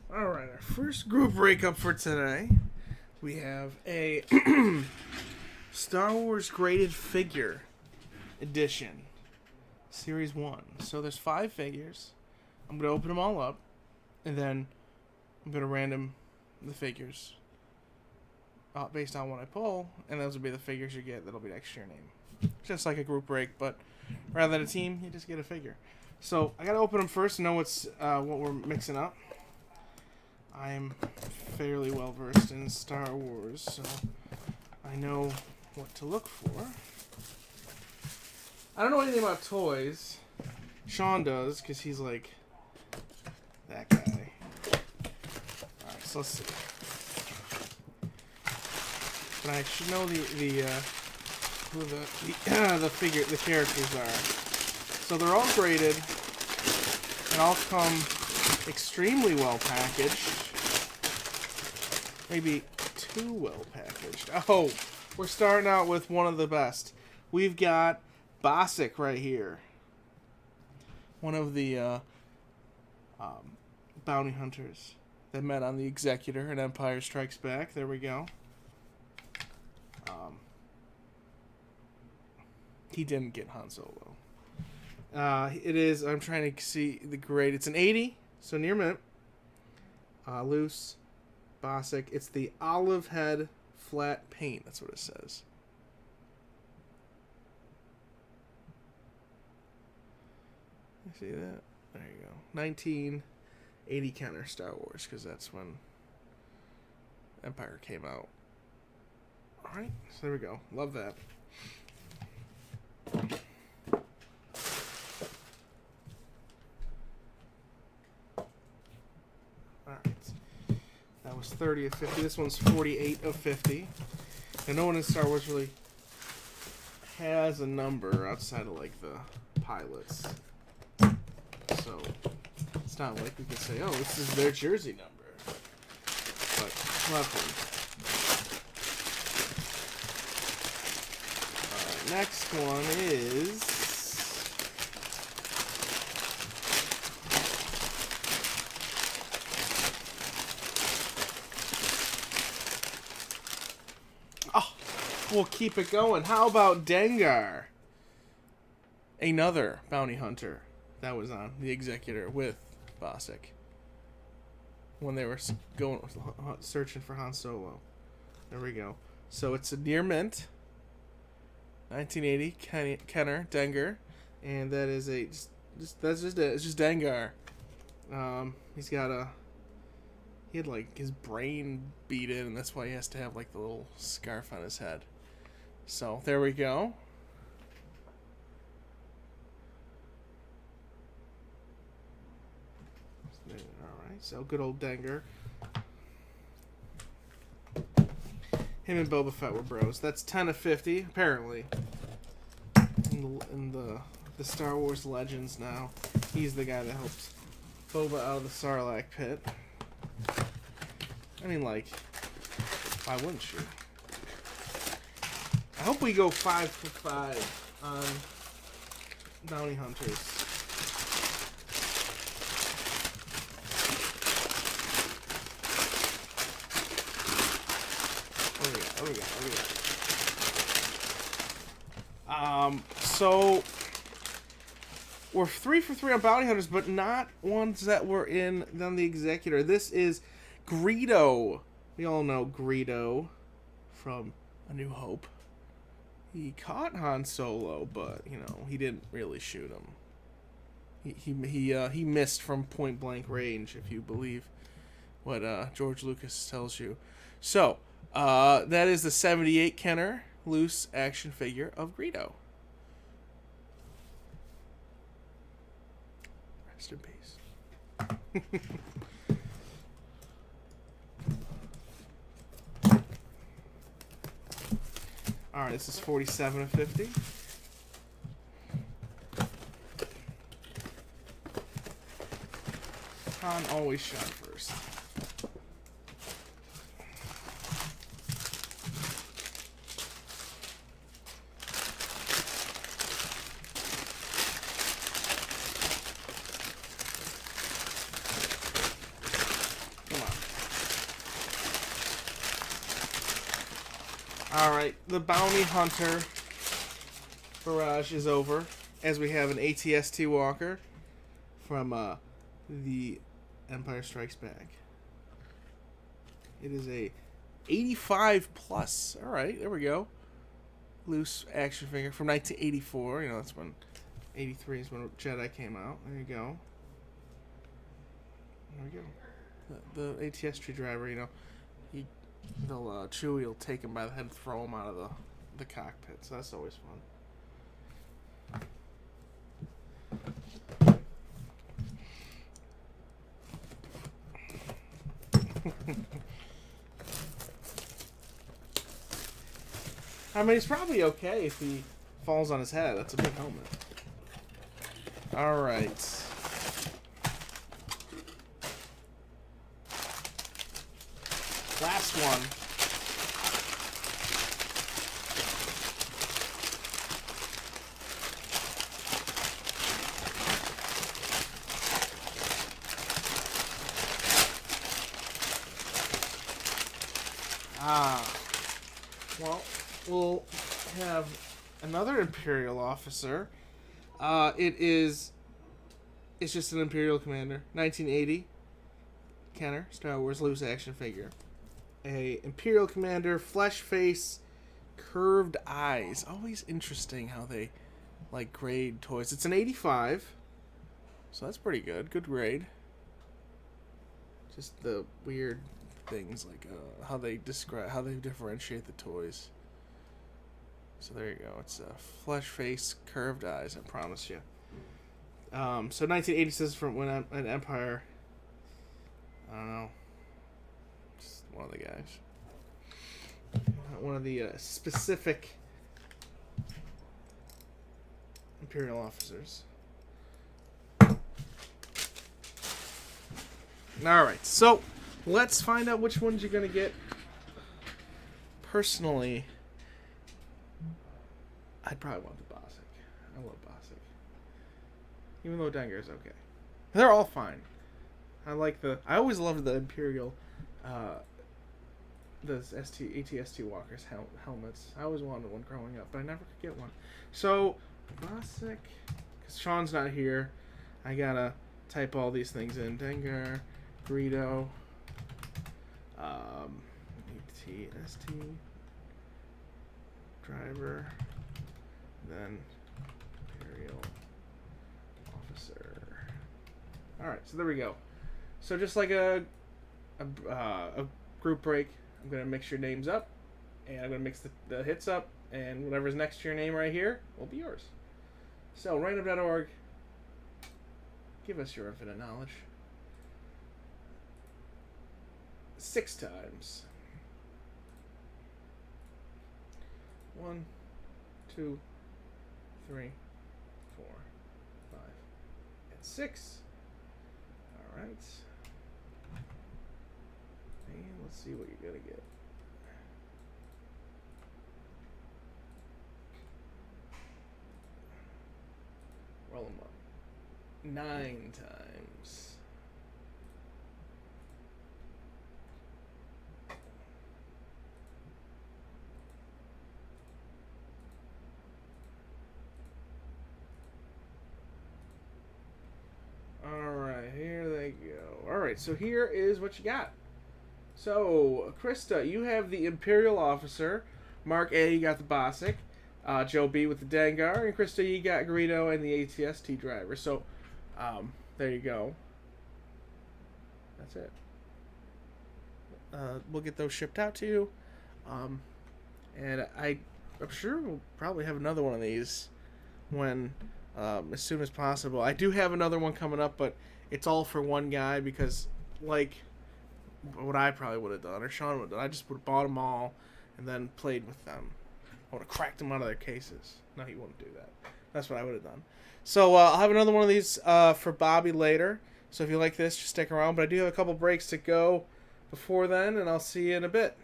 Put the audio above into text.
Alright, our first group breakup for today. We have a Star Wars graded figure edition. Series 1. So there's 5 figures. I'm going to open them all up. And then I'm going to random the figures based on what I pull. And those will be the figures you get that'll be next to your name. Just like a group break, but rather than a team, you just get a figure. So I got to open them first to know what we're mixing up. I'm fairly well versed in Star Wars, so I know what to look for. I don't know anything about toys. Sean does, because he's like that guy. Alright, so let's see. But I should know who the characters are. So they're all graded and all come extremely well packaged. Maybe too well packaged. Oh, we're starting out with one of the best. We've got Bosick right here. One of the bounty hunters that met on the Executor in Empire Strikes Back. There we go. He didn't get Han Solo. It is, I'm trying to see the grade. It's an 80, so near mint. Loose. Bosick. It's the olive head flat paint. That's what it says. You see that? There you go. 1980 counter Star Wars, because that's when Empire came out. Alright, so there we go. Love that. That was 30 of 50. This one's 48 of 50. And no one in Star Wars really has a number outside of like the pilots. So it's not like we can say, oh, this is their jersey number. But lovely. Alright, next one is we'll keep it going. How about Dengar? Another bounty hunter that was on the Executor with Bosick when they were going searching for Han Solo. There we go. So it's a near mint, 1980 Kenner Dengar, and that is that's just it. It's just Dengar. He had like his brain beat in, and that's why he has to have like the little scarf on his head. So there we go. Alright, so good old Dengar. Him and Boba Fett were bros. That's 10 of 50, apparently. In the Star Wars Legends now. He's the guy that helped Boba out of the Sarlacc pit. I mean, like, why wouldn't you? I hope we go 5 for 5 on bounty hunters. What do we got? So we're 3 for 3 on bounty hunters, but not ones that were on the Executor. This is Greedo. We all know Greedo from A New Hope. He caught Han Solo, but he didn't really shoot him. He missed from point blank range, if you believe what George Lucas tells you. So that is the 78 Kenner loose action figure of Greedo. Rest in peace. Alright, this is 47 of 50. Han always shot first. Alright, the Bounty Hunter barrage is over, as we have an ATST Walker from the Empire Strikes Back. It is a 85 plus. Alright, there we go. Loose action figure from 1984. You know, that's when 83 is when Jedi came out. There you go. There we go. The ATST driver, you know, Chewie will take him by the head and throw him out of the cockpit. So that's always fun. I mean, it's probably okay if he falls on his head. That's a big helmet. Alright. Last one. Well, we'll have another Imperial officer. It's just an Imperial commander. 1980. Kenner, Star Wars loose action figure. A Imperial commander, flesh face, curved eyes. Always interesting how they like grade toys. It's an 85. So that's pretty good. Good grade. Just the weird things like how they differentiate the toys. So there you go. It's a flesh face, curved eyes. I promise you. So 1980 says from when an Empire. I don't know. Just one of the guys. One of the specific Imperial officers. Alright, so let's find out which ones you're going to get. Personally, I'd probably want the Bossk. I love Bossk. Even though Dengar's okay. They're all fine. I always loved the Imperial, the ATST Walkers helmets. I always wanted one growing up, but I never could get one. So, Bossk, because Sean's not here, I gotta type all these things in. Dengar, Greedo, ATST, driver, then Imperial officer. Alright, so there we go. So just like a group break, I'm going to mix your names up, and I'm going to mix the hits up, and whatever's next to your name right here will be yours. So, random.org, give us your infinite knowledge. 6 times. 1, 2, 3, 4, 5, and 6. Alright. And let's see what you're going to get. Roll them up. 9 times. Alright, here they go. Alright, so here is what you got. So, Krista, you have the Imperial Officer. Mark A, you got the Bossk. Joe B with the Dengar. And Krista, you got Greedo and the ATST driver. So, there you go. That's it. We'll get those shipped out to you. And I'm sure we'll probably have another one of these when as soon as possible. I do have another one coming up, but it's all for one guy because, like, what I probably would have done, or Sean would have done, I just would have bought them all and then played with them. I would have cracked them out of their cases. No, he wouldn't do that. That's what I would have done. So I'll have another one of these for Bobby later. So if you like this, just stick around. But I do have a couple breaks to go before then, and I'll see you in a bit.